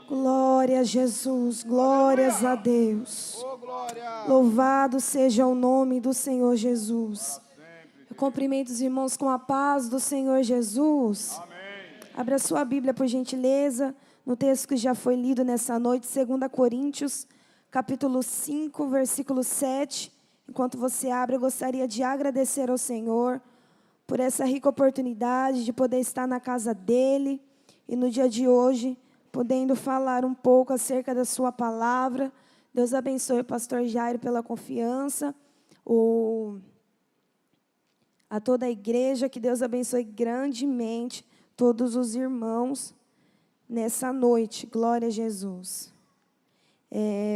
Glória a Jesus, glórias a Deus. Oh, glória. Louvado seja o nome do Senhor Jesus. Eu cumprimento os irmãos com a paz do Senhor Jesus. Amém. Abra sua Bíblia, por gentileza, no texto que já foi lido nessa noite, 2 Coríntios, capítulo 5, versículo 7. Enquanto você abre, eu gostaria de agradecer ao Senhor por essa rica oportunidade de poder estar na casa dEle e no dia de hoje, podendo falar um pouco acerca da sua palavra. Deus abençoe o pastor Jairo pela confiança, a toda a igreja, que Deus abençoe grandemente todos os irmãos nessa noite. Glória a Jesus.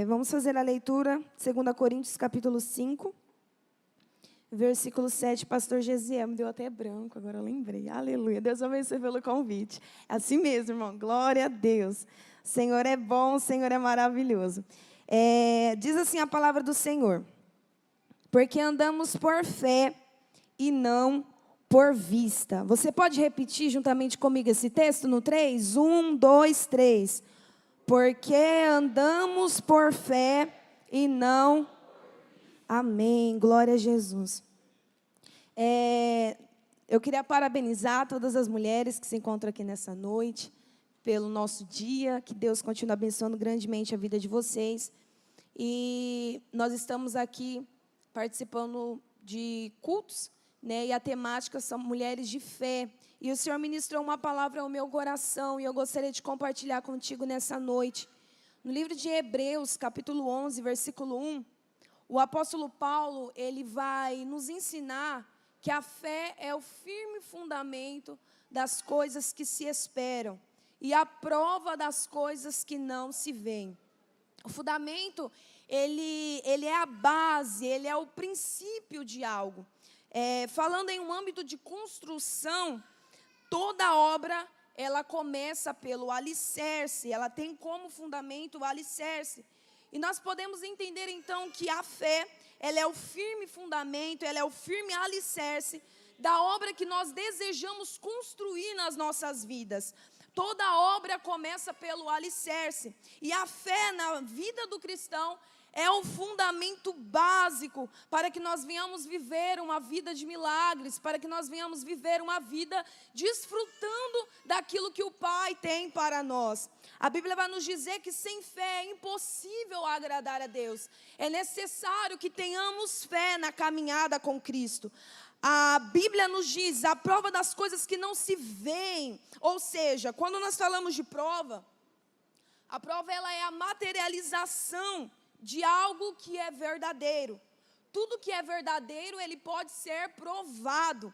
Vamos fazer a leitura, 2 Coríntios, capítulo 5, versículo 7. Pastor Gesiel, me deu até branco, agora eu lembrei. Aleluia, Deus abençoe pelo convite. É assim mesmo, irmão, glória a Deus. O Senhor é bom, o Senhor é maravilhoso. Diz assim a palavra do Senhor: porque andamos por fé e não por vista. Você pode repetir juntamente comigo esse texto no 3? 1, 2, 3. Porque andamos por fé e não... Amém, glória a Jesus. Eu queria parabenizar todas as mulheres que se encontram aqui nessa noite, pelo nosso dia, que Deus continue abençoando grandemente a vida de vocês. E nós estamos aqui participando de cultos, né, e a temática são mulheres de fé. E o Senhor ministrou uma palavra ao meu coração, e eu gostaria de compartilhar contigo nessa noite. No livro de Hebreus, capítulo 11, versículo 1, o apóstolo Paulo, ele vai nos ensinar que a fé é o firme fundamento das coisas que se esperam e a prova das coisas que não se veem. O fundamento, ele é a base, ele é o princípio de algo. Falando em um âmbito de construção, toda obra, ela começa pelo alicerce, ela tem como fundamento o alicerce. E nós podemos entender, então, que a fé, ela é o firme fundamento, ela é o firme alicerce da obra que nós desejamos construir nas nossas vidas. Toda obra começa pelo alicerce. E a fé na vida do cristão é o fundamento básico para que nós venhamos viver uma vida de milagres, para que nós venhamos viver uma vida desfrutando daquilo que o Pai tem para nós. A Bíblia vai nos dizer que sem fé é impossível agradar a Deus. É necessário que tenhamos fé na caminhada com Cristo. A Bíblia nos diz a prova das coisas que não se veem. Ou seja, quando nós falamos de prova, a prova ela é a materialização de algo que é verdadeiro. Tudo que é verdadeiro, ele pode ser provado.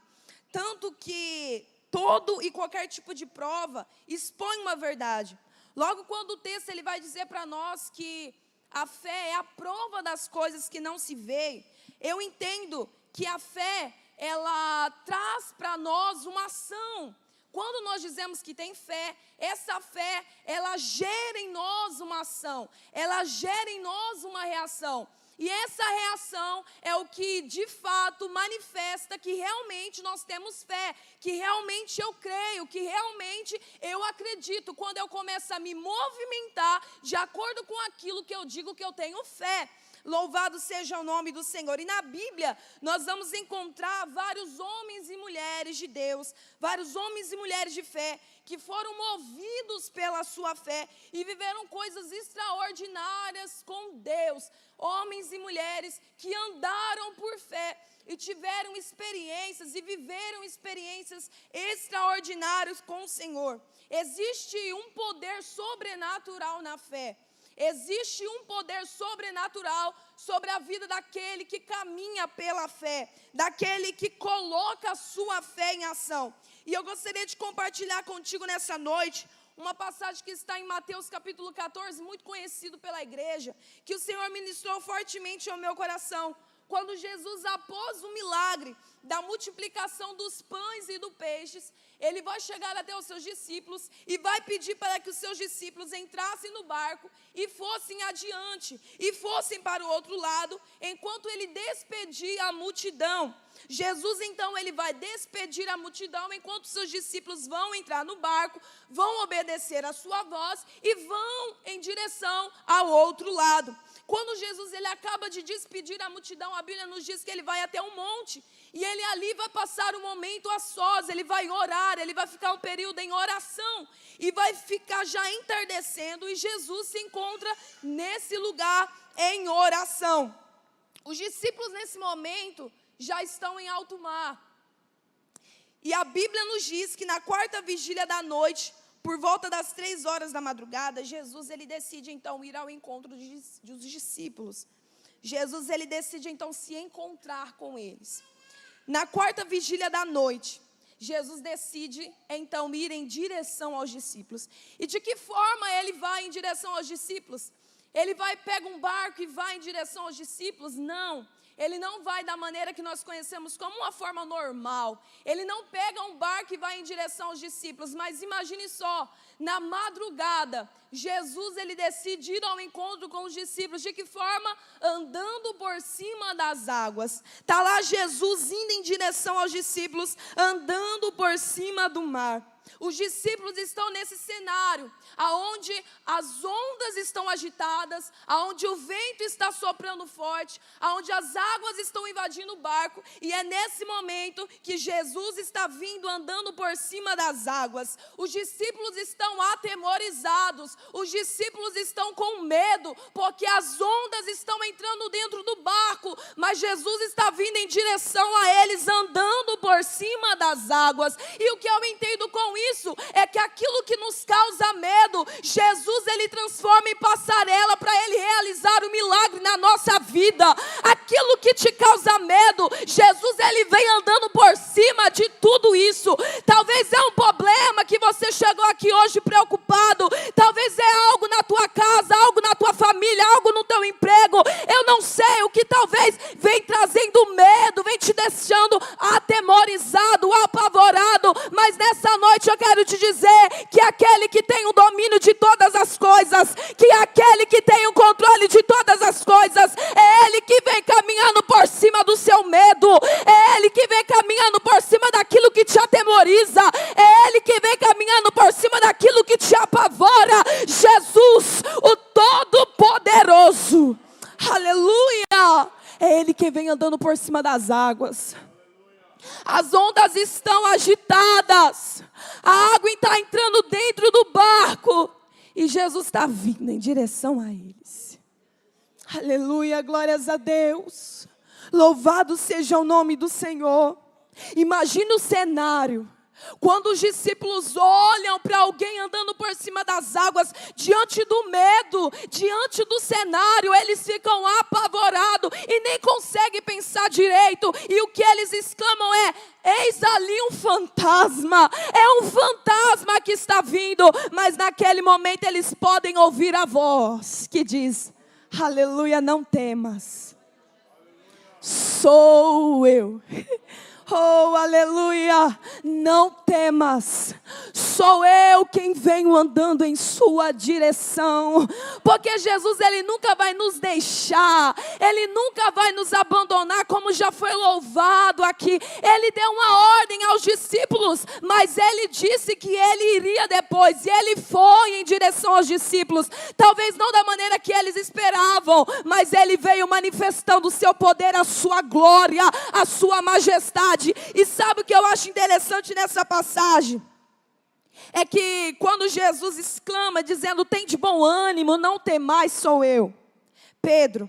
Tanto que todo e qualquer tipo de prova expõe uma verdade. Logo, quando o texto ele vai dizer para nós que a fé é a prova das coisas que não se veem, eu entendo que a fé, ela traz para nós uma ação. Quando nós dizemos que tem fé, essa fé, ela gera em nós uma ação, ela gera em nós uma reação. E essa reação é o que, de fato, manifesta que realmente nós temos fé, que realmente eu creio, que realmente eu acredito, quando eu começo a me movimentar de acordo com aquilo que eu digo que eu tenho fé. Louvado seja o nome do Senhor. E na Bíblia, nós vamos encontrar vários homens e mulheres de Deus, vários homens e mulheres de fé, que foram movidos pela sua fé e viveram coisas extraordinárias com Deus. Homens e mulheres que andaram por fé e tiveram experiências e viveram experiências extraordinárias com o Senhor. Existe um poder sobrenatural na fé. Existe um poder sobrenatural sobre a vida daquele que caminha pela fé, daquele que coloca a sua fé em ação. E eu gostaria de compartilhar contigo nessa noite uma passagem que está em Mateus capítulo 14, muito conhecido pela igreja, que o Senhor ministrou fortemente ao meu coração, quando Jesus, após o milagre da multiplicação dos pães e dos peixes, ele vai chegar até os seus discípulos e vai pedir para que os seus discípulos entrassem no barco e fossem adiante, e fossem para o outro lado, enquanto ele despedia a multidão. Jesus, então, ele vai despedir a multidão, enquanto seus discípulos vão entrar no barco, vão obedecer a sua voz e vão em direção ao outro lado. Quando Jesus ele acaba de despedir a multidão, a Bíblia nos diz que ele vai até um monte, e ele ali vai passar um momento a sós, ele vai orar, ele vai ficar um período em oração, e vai ficar já entardecendo, e Jesus se encontra nesse lugar em oração. Os discípulos nesse momento já estão em alto mar, e a Bíblia nos diz que na quarta vigília da noite, por volta das 3 horas da madrugada, Jesus ele decide então ir ao encontro dos discípulos. Jesus ele decide então se encontrar com eles. Na quarta vigília da noite, Jesus decide então ir em direção aos discípulos. E de que forma ele vai em direção aos discípulos? Ele pega um barco e vai em direção aos discípulos? Não. Ele não vai da maneira que nós conhecemos como uma forma normal. Ele não pega um barco e vai em direção aos discípulos. Mas imagine só, na madrugada, Jesus ele decide ir ao encontro com os discípulos. De que forma? Andando por cima das águas. Está lá Jesus indo em direção aos discípulos, andando por cima do mar. Os discípulos estão nesse cenário, aonde as ondas estão agitadas, aonde o vento está soprando forte, aonde as águas estão invadindo o barco, e é nesse momento que Jesus está vindo andando por cima das águas. Os discípulos estão atemorizados, os discípulos estão com medo, porque as ondas estão entrando dentro do barco, mas Jesus está vindo em direção a eles, andando por cima das águas. E o que eu entendo com isso é que aquilo que nos causa medo, Jesus ele transforma em passarela para ele realizar o milagre na nossa vida. Aquilo que te causa medo, Jesus ele vem andando por cima de tudo isso. Talvez é um problema que você chegou aqui hoje preocupado, talvez é algo na tua casa, algo na tua família, algo no teu emprego, eu não sei o que talvez vem trazendo medo, vem te deixando atemorizado, apavorado, mas nessa noite eu quero te dizer que aquele que tem o domínio de todas as coisas, que aquele que tem o controle de todas as coisas, é Ele que vem caminhando por cima do seu medo, é Ele que vem caminhando por cima daquilo que te atemoriza, é Ele que vem caminhando por cima daquilo que te apavora. Jesus, o Todo-Poderoso, aleluia, é Ele que vem andando por cima das águas. As ondas estão agitadas, a água está entrando dentro do barco, e Jesus está vindo em direção a eles. Aleluia, glórias a Deus, louvado seja o nome do Senhor. Imagine o cenário, quando os discípulos olham para alguém andando por cima das águas, diante do medo, diante do cenário, eles ficam apavorados e nem conseguem pensar direito, e o que eles exclamam é: eis ali um fantasma, é um fantasma que está vindo. Mas naquele momento eles podem ouvir a voz que diz: aleluia, não temas, sou eu. Oh, aleluia, não temas, sou eu quem venho andando em sua direção, porque Jesus ele nunca vai nos deixar, ele nunca vai nos abandonar, como já foi louvado aqui. Ele deu uma ordem aos discípulos, mas ele disse que ele iria depois, e ele foi em direção aos discípulos, talvez não da maneira que eles esperavam, mas ele veio manifestando o seu poder, a sua glória, a sua majestade. E sabe o que eu acho interessante nessa passagem? É que quando Jesus exclama dizendo: tem de bom ânimo, não temais, sou eu. Pedro,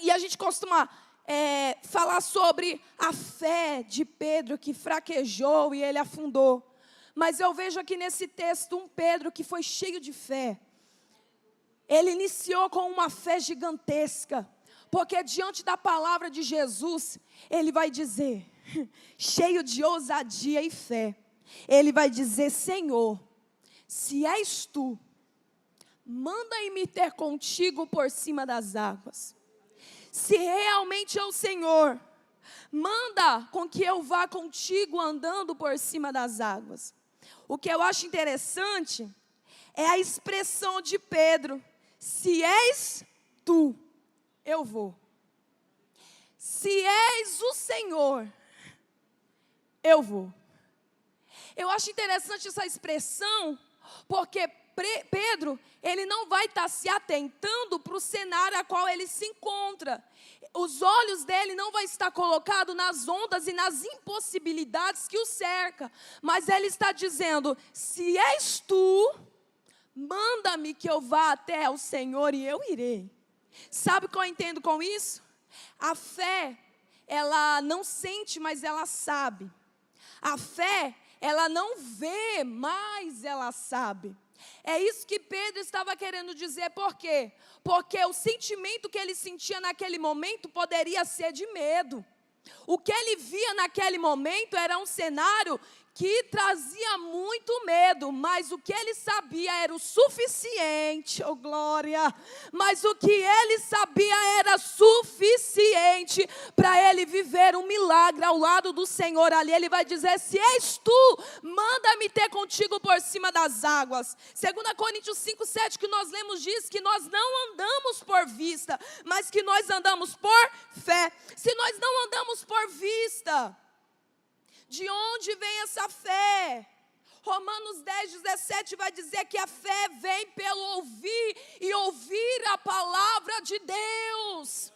e a gente costuma falar sobre a fé de Pedro que fraquejou e ele afundou. Mas eu vejo aqui nesse texto um Pedro que foi cheio de fé. Ele iniciou com uma fé gigantesca, porque diante da palavra de Jesus, ele vai dizer, cheio de ousadia e fé, ele vai dizer: Senhor, se és tu, manda-me ter contigo por cima das águas. se realmente é o Senhor, manda com que eu vá contigo andando por cima das águas. O que eu acho interessante é a expressão de Pedro: se és tu, eu vou. Se és o Senhor, eu vou. Eu acho interessante essa expressão, porque Pedro, ele não vai estar se atentando para o cenário a qual ele se encontra. Os olhos dele não vai estar colocado nas ondas e nas impossibilidades que o cerca. Mas ele está dizendo: se és tu, manda-me que eu vá até o Senhor e eu irei. Sabe o que eu entendo com isso? A fé, ela não sente, mas ela sabe. A fé, ela não vê, mas ela sabe. É isso que Pedro estava querendo dizer. Por quê? Porque o sentimento que ele sentia naquele momento poderia ser de medo. O que ele via naquele momento era um cenário que trazia muito medo, mas o que ele sabia era o suficiente, oh glória, mas o que ele sabia era suficiente para ele viver um milagre ao lado do Senhor ali. Ele vai dizer: se és tu, manda-me ter contigo por cima das águas. 2 Coríntios 5:7 que nós lemos diz que nós não andamos por vista, mas que nós andamos por fé. Se nós não andamos por vista, de onde vem essa fé? Romanos 10:17 vai dizer que a fé vem pelo ouvir e ouvir a palavra de Deus.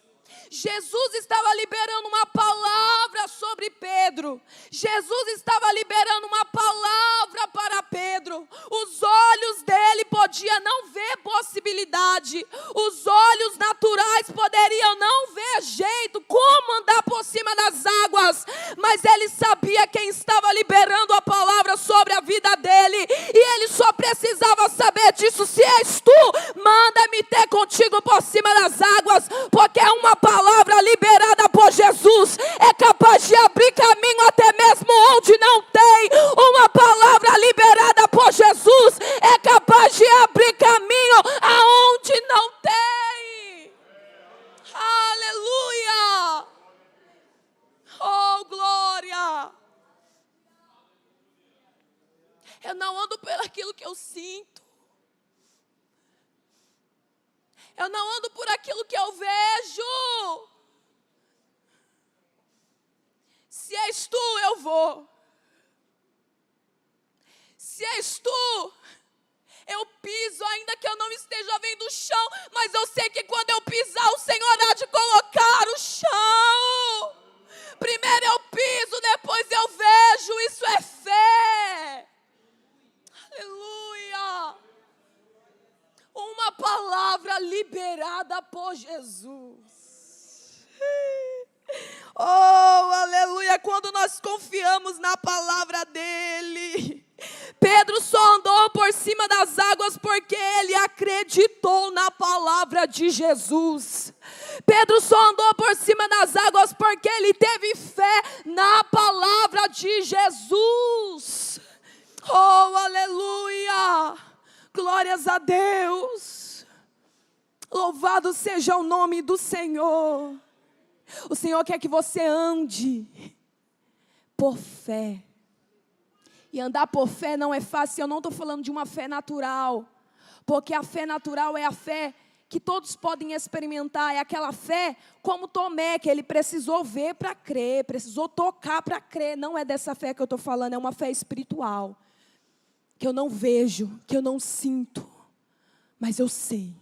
Jesus estava liberando uma palavra sobre Pedro. Jesus estava liberando uma palavra para Pedro. Os olhos dele podiam não ver possibilidade. Os olhos naturais poderiam não ver jeito, como andar por cima das águas. Mas ele sabia quem estava liberando a palavra sobre a vida dele. E ele só precisava saber disso: se és tu, manda-me ter contigo por cima das águas. Porque é uma palavra liberada por Jesus é capaz de abrir caminho até mesmo onde não tem. Uma palavra liberada por Jesus é capaz de abrir caminho aonde não tem. Aleluia! Oh, glória! Eu não ando por aquilo que eu sinto. Eu não ando por aquilo que eu vejo. Se és tu, eu vou. Se és tu, eu piso, ainda que eu não esteja vendo o chão, mas eu sei que quando eu pisar, o Senhor há de colocar o chão. Primeiro eu piso, depois eu vejo. Isso é fé. Aleluia. Uma palavra liberada por Jesus. Oh, aleluia, quando nós confiamos na palavra dele. Pedro só andou por cima das águas porque ele acreditou na palavra de Jesus. Pedro só andou por cima das águas porque ele teve fé na palavra de Jesus. Oh, aleluia, glórias a Deus. Louvado seja o nome do Senhor. O Senhor quer que você ande por fé. E andar por fé não é fácil. Eu não estou falando de uma fé natural. Porque a fé natural é a fé que todos podem experimentar. É aquela fé como Tomé, que ele precisou ver para crer. Precisou tocar para crer. Não é dessa fé que eu estou falando. É uma fé espiritual. Que eu não vejo, que eu não sinto. Mas eu sei.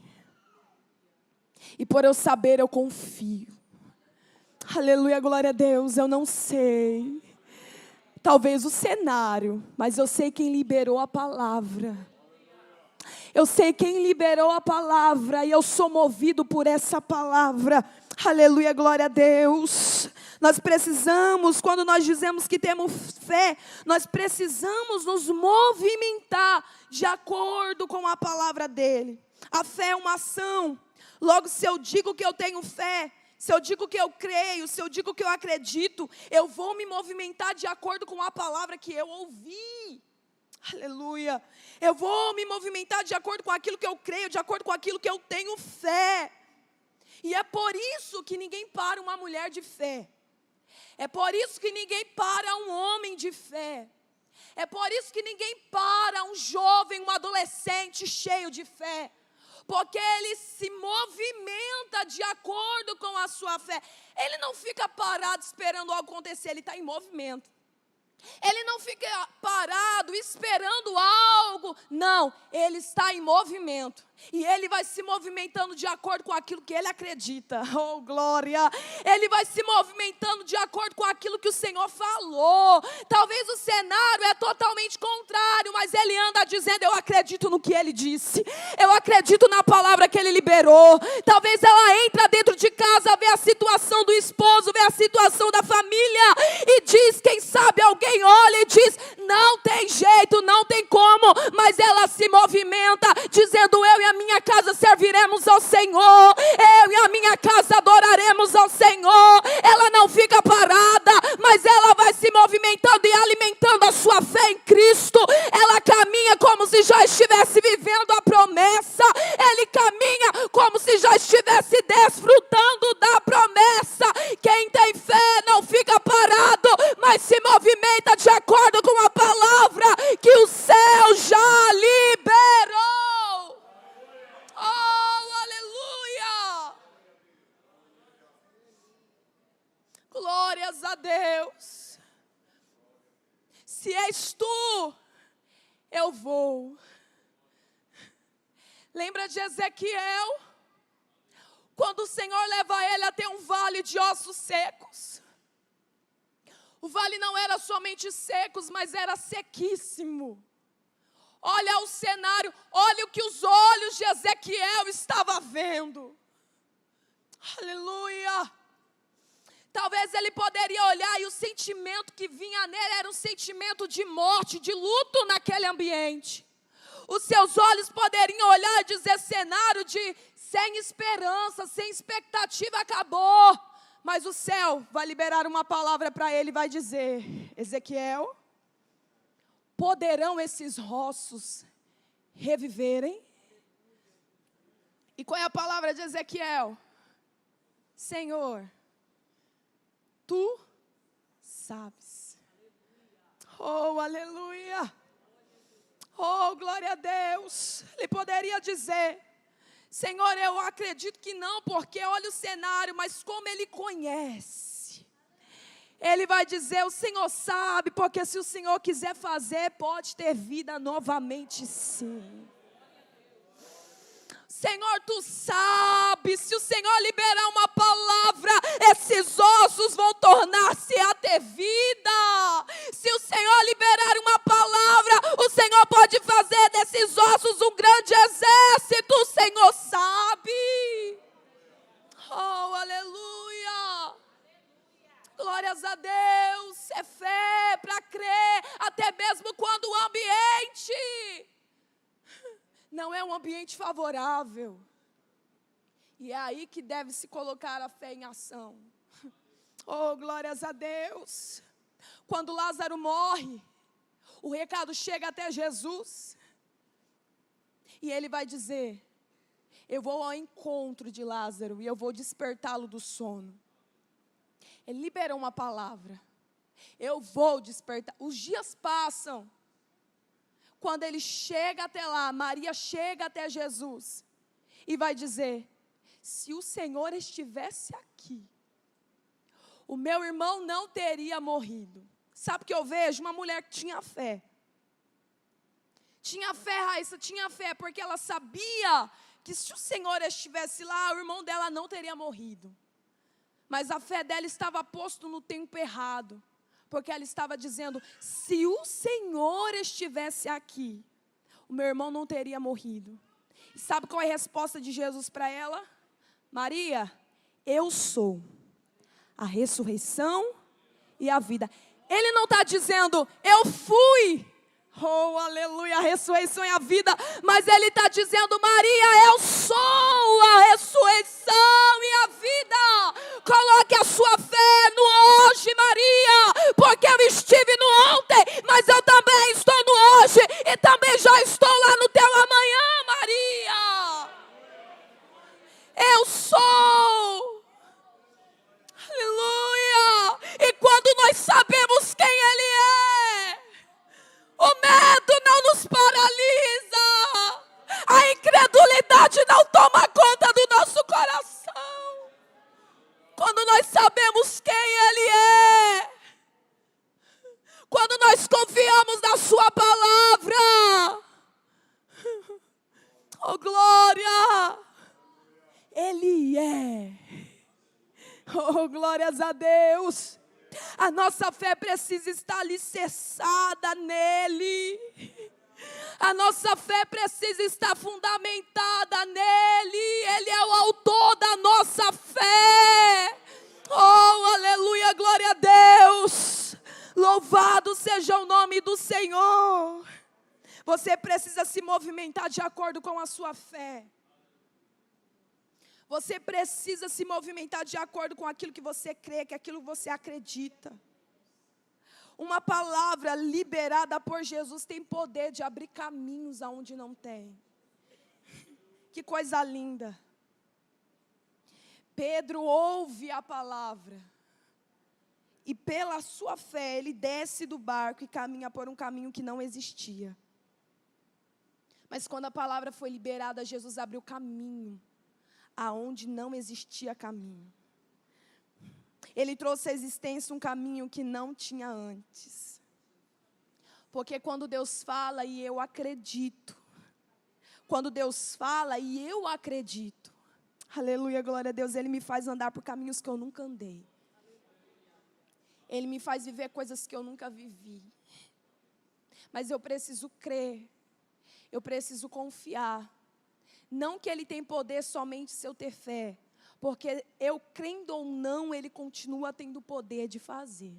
E por eu saber, eu confio. Aleluia, glória a Deus. Eu não sei talvez o cenário, mas eu sei quem liberou a palavra. Eu sei quem liberou a palavra e eu sou movido por essa palavra. Aleluia, glória a Deus. Nós precisamos, quando nós dizemos que temos fé, nós precisamos nos movimentar de acordo com a palavra dele. A fé é uma ação. Logo, se eu digo que eu tenho fé, se eu digo que eu creio, se eu digo que eu acredito, eu vou me movimentar de acordo com a palavra que eu ouvi. Aleluia. Eu vou me movimentar de acordo com aquilo que eu creio, de acordo com aquilo que eu tenho fé. E é por isso que ninguém para uma mulher de fé. É por isso que ninguém para um homem de fé. É por isso que ninguém para um jovem, um adolescente cheio de fé. Porque ele se movimenta de acordo com a sua fé. Ele não fica parado esperando algo acontecer, ele está em movimento. Ele não fica parado esperando algo. Não, ele está em movimento. E ele vai se movimentando de acordo com aquilo que ele acredita. Oh, glória! Ele vai se movimentando de acordo com aquilo que o Senhor falou. Talvez o cenário é totalmente contrário, mas ele anda dizendo: eu acredito no que ele disse. Eu acredito na palavra que ele liberou. Talvez ela entra dentro de casa, vê a situação do esposo, vê a situação da família e diz, quem sabe alguém olha e diz: não tem jeito, não tem como. Mas ela se movimenta dizendo: eu e a minha casa serviremos ao Senhor, eu e a minha casa adoraremos ao Senhor. Ela não fica parada, mas ela vai se movimentando e alimentando a sua fé em Cristo. Ela caminha como se já estivesse vivendo a promessa. Ele caminha como se já estivesse desfrutando da promessa. Quem tem fé não fica parado, mas se movimenta de acordo com a palavra que o céu já liberou. Oh, aleluia! Glórias a Deus. Se és tu, eu vou. Lembra de Ezequiel? Quando o Senhor leva ele até um vale de ossos secos. O vale não era somente secos, mas era sequíssimo. Olha o cenário, olha o que os olhos de Ezequiel estavam vendo. Aleluia. Talvez ele poderia olhar e o sentimento que vinha nele era um sentimento de morte, de luto naquele ambiente. Os seus olhos poderiam olhar e dizer: cenário de sem esperança, sem expectativa, acabou. Mas o céu vai liberar uma palavra para ele e vai dizer: Ezequiel, poderão esses ossos reviverem? E qual é a palavra de Ezequiel? Senhor, tu sabes. Oh, aleluia. Oh, glória a Deus. Ele poderia dizer: Senhor, eu acredito que não, porque olha o cenário, mas como Ele conhece. Ele vai dizer: o Senhor sabe, porque se o Senhor quiser fazer, pode ter vida novamente, sim. Senhor, tu sabes, se o Senhor liberar uma palavra, esses ossos vão tornar-se a ter vida. Se o Senhor liberar uma palavra, o Senhor pode fazer desses ossos um grande exército. O Senhor sabe. Oh, aleluia. Glórias a Deus. É fé para crer, até mesmo quando o ambiente não é um ambiente favorável. E é aí que deve se colocar a fé em ação. Oh, glórias a Deus. Quando Lázaro morre, o recado chega até Jesus. E ele vai dizer: eu vou ao encontro de Lázaro e eu vou despertá-lo do sono. Ele liberou uma palavra: eu vou despertar. Os dias passam. Quando ele chega até lá, Maria chega até Jesus e vai dizer: se o Senhor estivesse aqui, o meu irmão não teria morrido. Sabe o que eu vejo? Uma mulher que tinha fé. Tinha fé, Raíssa, tinha fé, porque ela sabia que se o Senhor estivesse lá, o irmão dela não teria morrido. Mas a fé dela estava posta no tempo errado. Porque ela estava dizendo: se o Senhor estivesse aqui, o meu irmão não teria morrido. E sabe qual é a resposta de Jesus para ela? Maria, eu sou a ressurreição e a vida. Ele não está dizendo: eu fui, oh aleluia, a ressurreição e a vida. Mas ele está dizendo: Maria, eu sou a ressurreição e a vida. Coloque a sua fé no hoje, Maria, porque eu estive no ontem, mas eu também estou no hoje, e também já estou lá no teu amanhã, Maria. Eu sou glória! Ele é. Oh, glórias a Deus. A nossa fé precisa estar alicerçada nele. A nossa fé precisa estar fundamentada nele. Ele é o autor da nossa fé. Oh, aleluia, glória a Deus. Louvado seja o nome do Senhor. Você precisa se movimentar de acordo com a sua fé. Você precisa se movimentar de acordo com aquilo que você crê, que aquilo que você acredita. Uma palavra liberada por Jesus tem poder de abrir caminhos aonde não tem. Que coisa linda. Pedro ouve a palavra. E pela sua fé, ele desce do barco e caminha por um caminho que não existia. Mas quando a palavra foi liberada, Jesus abriu caminho aonde não existia caminho. Ele trouxe à existência um caminho que não tinha antes. Porque quando Deus fala e eu acredito, quando Deus fala e eu acredito, aleluia, glória a Deus, Ele me faz andar por caminhos que eu nunca andei. Ele me faz viver coisas que eu nunca vivi. Mas eu preciso crer, eu preciso confiar. Não que Ele tem poder somente se eu ter fé, porque eu crendo ou não, Ele continua tendo poder de fazer.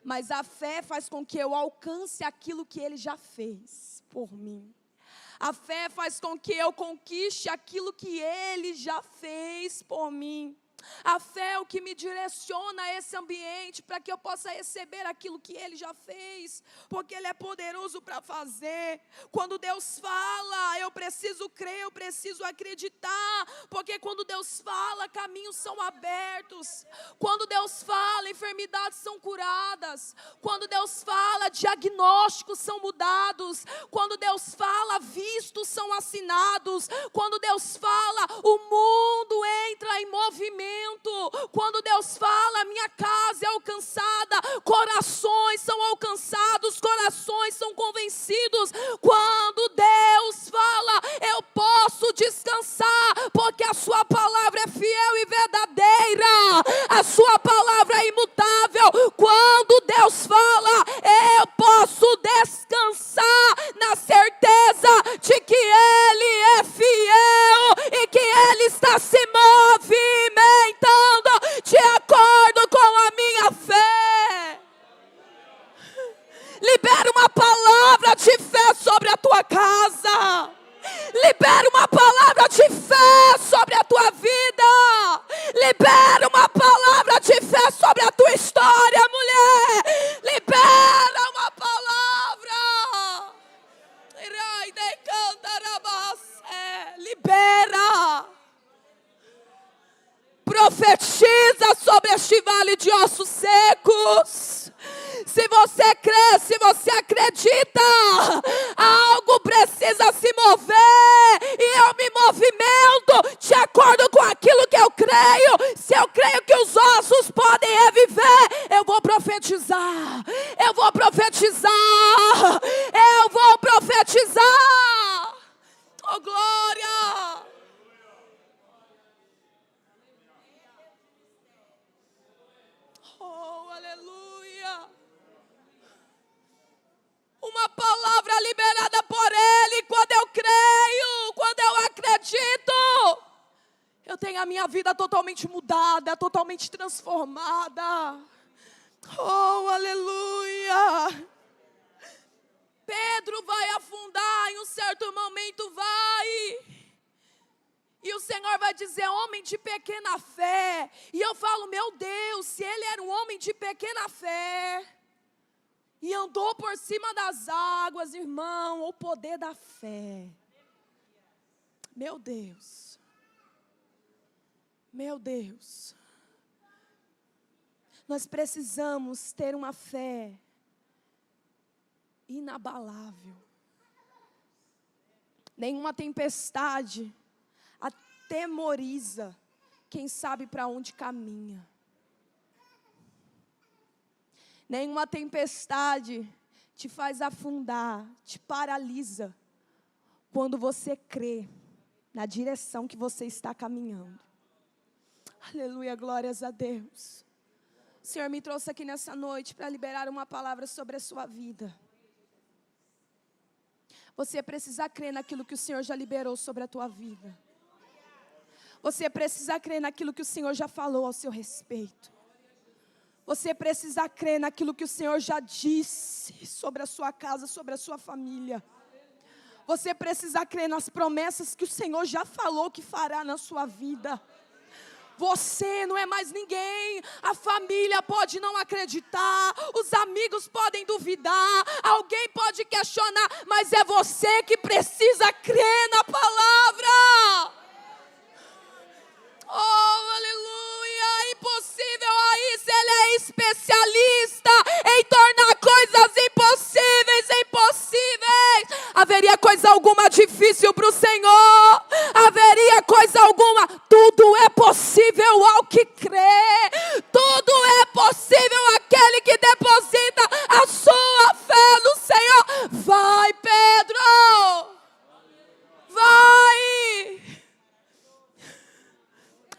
Mas a fé faz com que eu alcance aquilo que Ele já fez por mim. A fé faz com que eu conquiste aquilo que Ele já fez por mim. A fé é o que me direciona a esse ambiente para que eu possa receber aquilo que Ele já fez, porque Ele é poderoso para fazer. Quando Deus fala, eu preciso crer, eu preciso acreditar, porque quando Deus fala, caminhos são abertos. Quando Deus fala, enfermidades são curadas. Quando Deus fala, diagnósticos são mudados. Quando Deus fala, vistos são assinados. Quando Deus fala, o mundo entra em movimento. Quando Deus fala, minha casa é alcançada, corações são alcançados, corações são convencidos. Quando Deus fala, eu posso descansar, porque a sua palavra é fiel e verdadeira, a sua palavra é imutável. Quando Deus fala, eu posso descansar na certeza de que Ele é fiel e que Ele está se movimentando de acordo com a minha fé. Libera uma palavra de fé sobre a tua casa. Libera uma palavra de fé sobre a tua vida. Libera uma palavra de fé sobre a tua história, mulher. Libera uma palavra. Libera. Profetiza sobre este vale de ossos secos. Se você crê, se você acredita, algo precisa se mover, e eu me movimento de acordo com aquilo que eu creio. Se eu creio que os ossos podem reviver, eu vou profetizar, eu vou profetizar, eu vou profetizar. Oh, glória! Oh, aleluia! Uma palavra liberada por Ele, quando eu creio, quando eu acredito, eu tenho a minha vida totalmente mudada, totalmente transformada. Oh, aleluia! Pedro vai afundar, em um certo momento vai. E o Senhor vai dizer, homem de pequena fé. E eu falo, meu Deus, se ele era um homem de pequena fé e andou por cima das águas, irmão, o poder da fé. Meu Deus. Meu Deus. Nós precisamos ter uma fé inabalável. Nenhuma tempestade atemoriza quem sabe para onde caminha. Nenhuma tempestade te faz afundar, te paralisa, quando você crê, na direção que você está caminhando. Aleluia, glórias a Deus. O Senhor me trouxe aqui nessa noite para liberar uma palavra sobre a sua vida. Você precisa crer naquilo que o Senhor já liberou sobre a tua vida. Você precisa crer naquilo que o Senhor já falou ao seu respeito. Você precisa crer naquilo que o Senhor já disse sobre a sua casa, sobre a sua família. Você precisa crer nas promessas que o Senhor já falou que fará na sua vida. Você não é mais ninguém, a família pode não acreditar, os amigos podem duvidar, alguém pode questionar, mas é você que precisa crer na palavra. Oh, aleluia, impossível a isso, Ele é especialista em tornar coisas impossíveis em possíveis. Haveria coisa alguma difícil para o Senhor? Haveria coisa alguma? Tudo é possível ao que crê. Tudo é possível àquele que deposita a sua fé no Senhor. Vai, Pedro! Vai!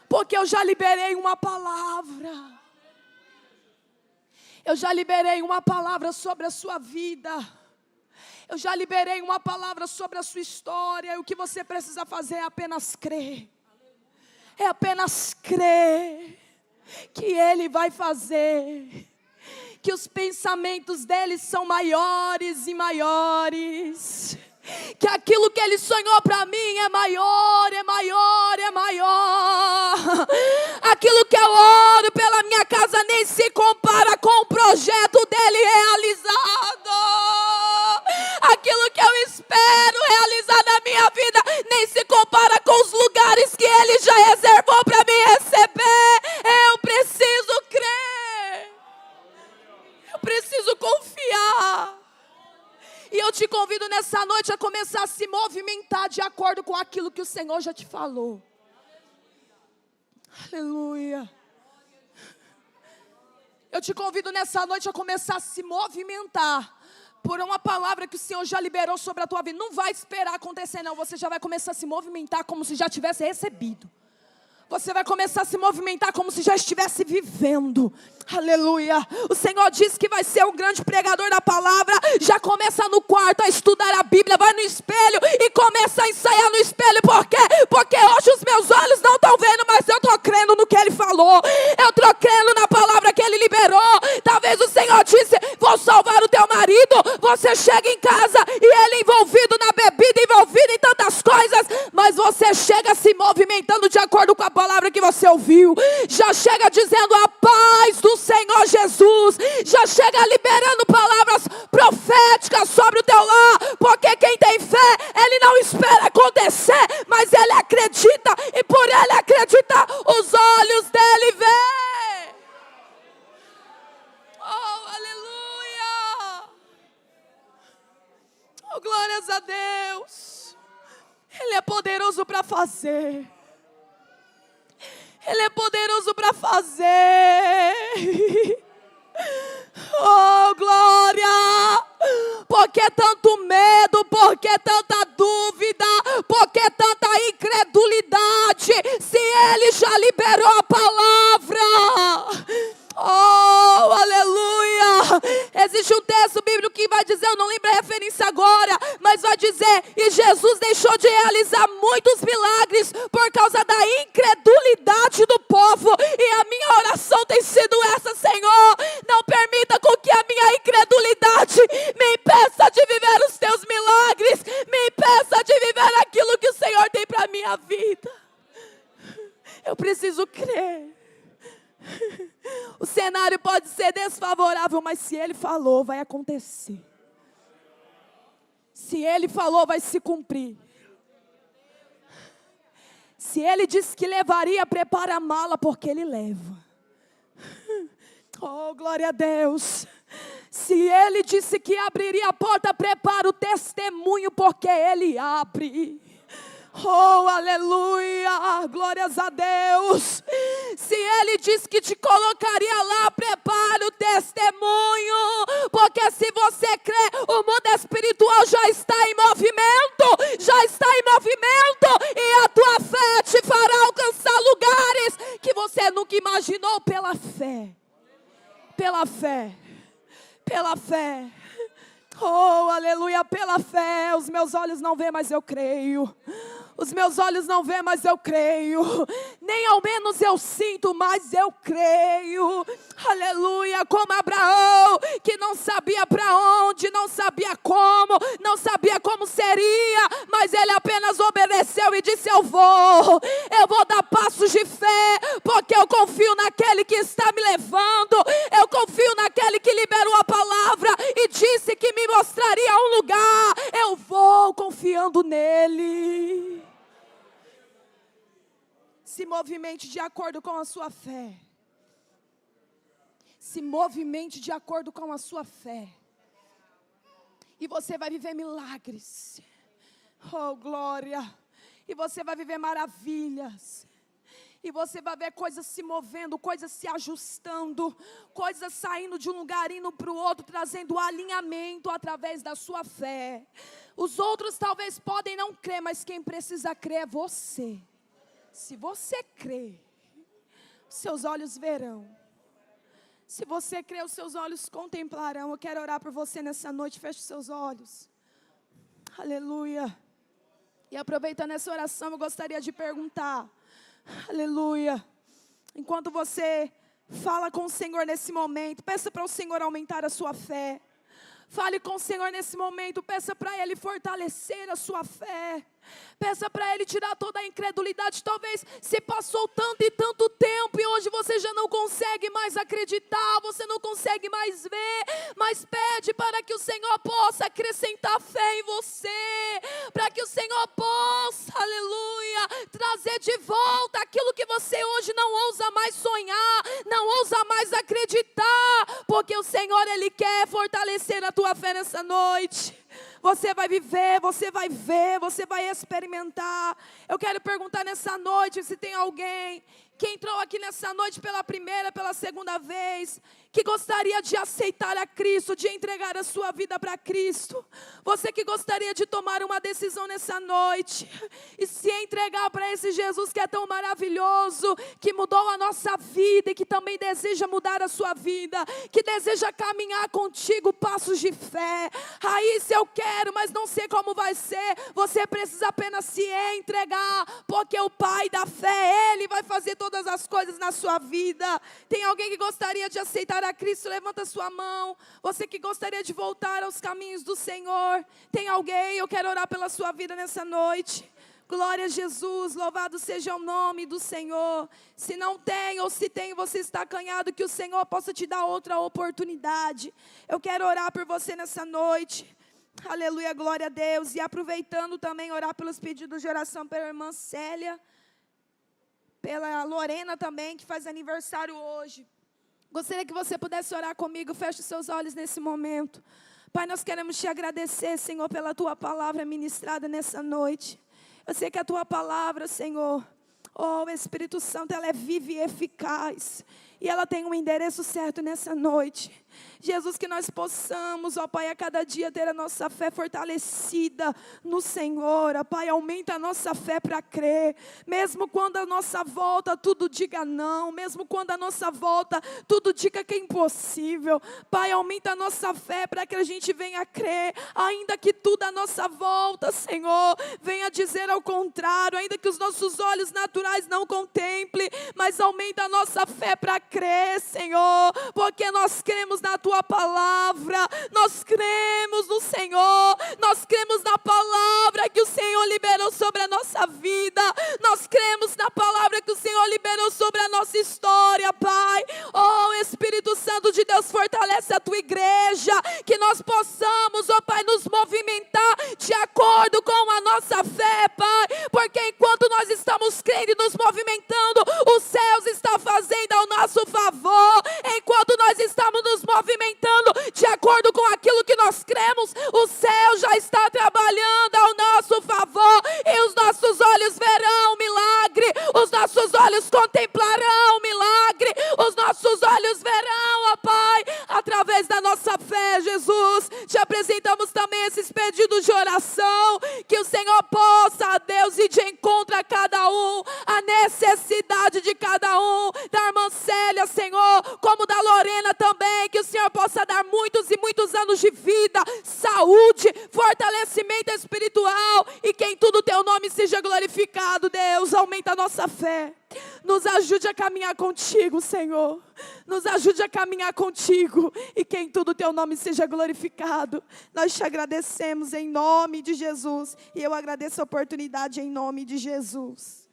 Porque eu já liberei uma palavra. Eu já liberei uma palavra sobre a sua vida. Eu já liberei uma palavra sobre a sua história. E o que você precisa fazer é apenas crer. É apenas crer que Ele vai fazer. Que os pensamentos dEle são maiores e maiores. Que aquilo que Ele sonhou para mim é maior, é maior, é maior. Aquilo que eu oro pela minha casa nem se compara com o projeto dEle realizado. Aquilo que eu espero realizar na minha vida nem se compara com os lugares que Ele já reservou para me receber. Eu preciso crer. Eu preciso confiar. E eu te convido nessa noite a começar a se movimentar de acordo com aquilo que o Senhor já te falou. Aleluia. Eu te convido nessa noite a começar a se movimentar por uma palavra que o Senhor já liberou sobre a tua vida. Não vai esperar acontecer não, você já vai começar a se movimentar como se já tivesse recebido. Você vai começar a se movimentar como se já estivesse vivendo. Aleluia. O Senhor disse que vai ser um grande pregador da palavra. Já começa no quarto a estudar a Bíblia. Vai no espelho e começa a ensaiar no espelho. Por quê? Porque hoje os meus olhos não estão vendo, mas eu estou crendo no que Ele falou. Eu estou crendo na palavra que Ele liberou. Talvez o Senhor disse, vou salvar o teu marido. Você chega em casa e ele envolvido na bebida, envolvido em tantas coisas. Mas você chega se movimentando de acordo com a palavra que você ouviu. Já chega dizendo a paz do Senhor Jesus. Já chega liberando palavras proféticas sobre o teu lar. Porque quem tem fé, ele não espera acontecer, mas ele acredita. E por ele acreditar, os olhos dele veem. Oh, aleluia. Oh, glórias a Deus. Ele é poderoso para fazer. Ele é poderoso para fazer. Oh, glória! Por que tanto medo? Por que tanta dúvida? Por que tanta incredulidade? Se Ele já liberou a palavra. Oh, aleluia! Existe um texto bíblico que vai dizer, eu não lembro a referência agora, mas vai dizer, e Jesus deixou de realizar muitos milagres por causa da incredulidade do povo. E a minha oração tem sido essa, Senhor, não permita com que a minha incredulidade me impeça de viver os teus milagres, me impeça de viver aquilo que o Senhor tem para a minha vida. Eu preciso crer. O cenário pode ser desfavorável, mas se Ele falou, vai acontecer. Se Ele falou, vai se cumprir. Se Ele disse que levaria, prepara a mala, porque Ele leva. Oh, glória a Deus. Se Ele disse que abriria a porta, prepara o testemunho, porque Ele abre. Oh, aleluia, glórias a Deus. Se Ele disse que te colocaria lá, prepare o testemunho. Porque se você crê, o mundo espiritual já está em movimento. Já está em movimento. E a pela fé. Pela fé. Oh, aleluia, pela fé. Os meus olhos não veem, mas eu creio. Os meus olhos não veem, mas eu creio. Nem ao menos eu sinto, mas eu creio. Aleluia, como Abraão, que não sabia para onde, não sabia como seria, mas ele apenas obedeceu e disse: eu vou dar passos de fé, porque eu confio naquele que está me levando, eu confio naquele que liberou a palavra e disse que me mostraria um lugar. Eu vou confiando nele. Se movimente de acordo com a sua fé. Se movimente de acordo com a sua fé. E você vai viver milagres. Oh, glória. E você vai viver maravilhas. E você vai ver coisas se movendo, coisas se ajustando, coisas saindo de um lugar, indo para o outro, trazendo alinhamento através da sua fé. Os outros talvez podem não crer, mas quem precisa crer é você. Se você crer, seus olhos verão. Se você crer, os seus olhos contemplarão. Eu quero orar por você nessa noite. Feche os seus olhos. Aleluia. E aproveitando essa oração, eu gostaria de perguntar. Aleluia. Enquanto você fala com o Senhor nesse momento, peça para o Senhor aumentar a sua fé. Fale com o Senhor nesse momento, peça para Ele fortalecer a sua fé. Peça para Ele tirar toda a incredulidade. Talvez se passou tanto e tanto tempo e hoje você já não consegue mais acreditar, você não consegue mais ver, mas pede para que o Senhor possa acrescentar fé em você, para que o Senhor possa, aleluia, trazer de volta aquilo que você hoje não ousa mais sonhar, não ousa mais acreditar, porque o Senhor, Ele quer fortalecer a tua fé nessa noite. Você vai viver, você vai ver, você vai experimentar. Eu quero perguntar nessa noite se tem alguém que entrou aqui nessa noite pela primeira, pela segunda vez, que gostaria de aceitar a Cristo, de entregar a sua vida para Cristo. Você que gostaria de tomar uma decisão nessa noite e se entregar para esse Jesus que é tão maravilhoso, que mudou a nossa vida e que também deseja mudar a sua vida, que deseja caminhar contigo passos de fé. Aí se eu quero, mas não sei como vai ser, você precisa apenas se entregar, porque o Pai da fé, Ele vai fazer todas as coisas na sua vida. Tem alguém que gostaria de aceitar a Cristo? Levanta a sua mão. Você que gostaria de voltar aos caminhos do Senhor, tem alguém? Eu quero orar pela sua vida nessa noite. Glória a Jesus, louvado seja o nome do Senhor. Se não tem ou se tem, você está acanhado, que o Senhor possa te dar outra oportunidade. Eu quero orar por você nessa noite. Aleluia, glória a Deus. E aproveitando também orar pelos pedidos de oração pela irmã Célia, pela Lorena também, que faz aniversário hoje. Gostaria que você pudesse orar comigo. Feche os seus olhos nesse momento. Pai, nós queremos te agradecer, Senhor, pela tua palavra ministrada nessa noite. Eu sei que a tua palavra, Senhor, oh Espírito Santo, ela é viva e eficaz. E ela tem um endereço certo nessa noite. Jesus, que nós possamos, ó Pai, a cada dia ter a nossa fé fortalecida no Senhor. Ó Pai, aumenta a nossa fé para crer. Mesmo quando a nossa volta tudo diga não. Mesmo quando a nossa volta tudo diga que é impossível. Pai, aumenta a nossa fé para que a gente venha crer. Ainda que tudo à nossa volta, Senhor, venha dizer ao contrário. Ainda que os nossos olhos naturais não contemplem. Mas aumenta a nossa fé para crer, Senhor. Porque nós cremos na tua palavra, nós cremos no Senhor, nós cremos na palavra que o Senhor liberou sobre a nossa vida, nós cremos na palavra que o Senhor liberou sobre a nossa história, Pai. Oh Espírito Santo de Deus, fortalece a tua igreja, que nós possamos, oh Pai, nos movimentar de acordo com a nossa fé, Pai, porque enquanto nós estamos crendo e nos movimentando, os céus estão fazendo ao nosso favor. Enquanto nós estamos nos movimentando de acordo com aquilo que nós cremos, o céu já está trabalhando ao nosso favor, e os nossos olhos verão o milagre, os nossos olhos contemplarão o milagre, os nossos olhos verão, ó Pai, através da nossa fé. Jesus, te apresentamos também esses pedidos de oração, que o Senhor possa, Deus, ir de encontro a cada um, a necessidade de cada um, da irmã Célia, ovelhas, Senhor, como da Lorena também, que o Senhor possa dar muitos e muitos anos de vida, saúde, fortalecimento espiritual, e que em tudo teu nome seja glorificado. Deus, aumenta a nossa fé, nos ajude a caminhar contigo, Senhor, nos ajude a caminhar contigo, e que em tudo teu nome seja glorificado. Nós te agradecemos em nome de Jesus, e eu agradeço a oportunidade em nome de Jesus.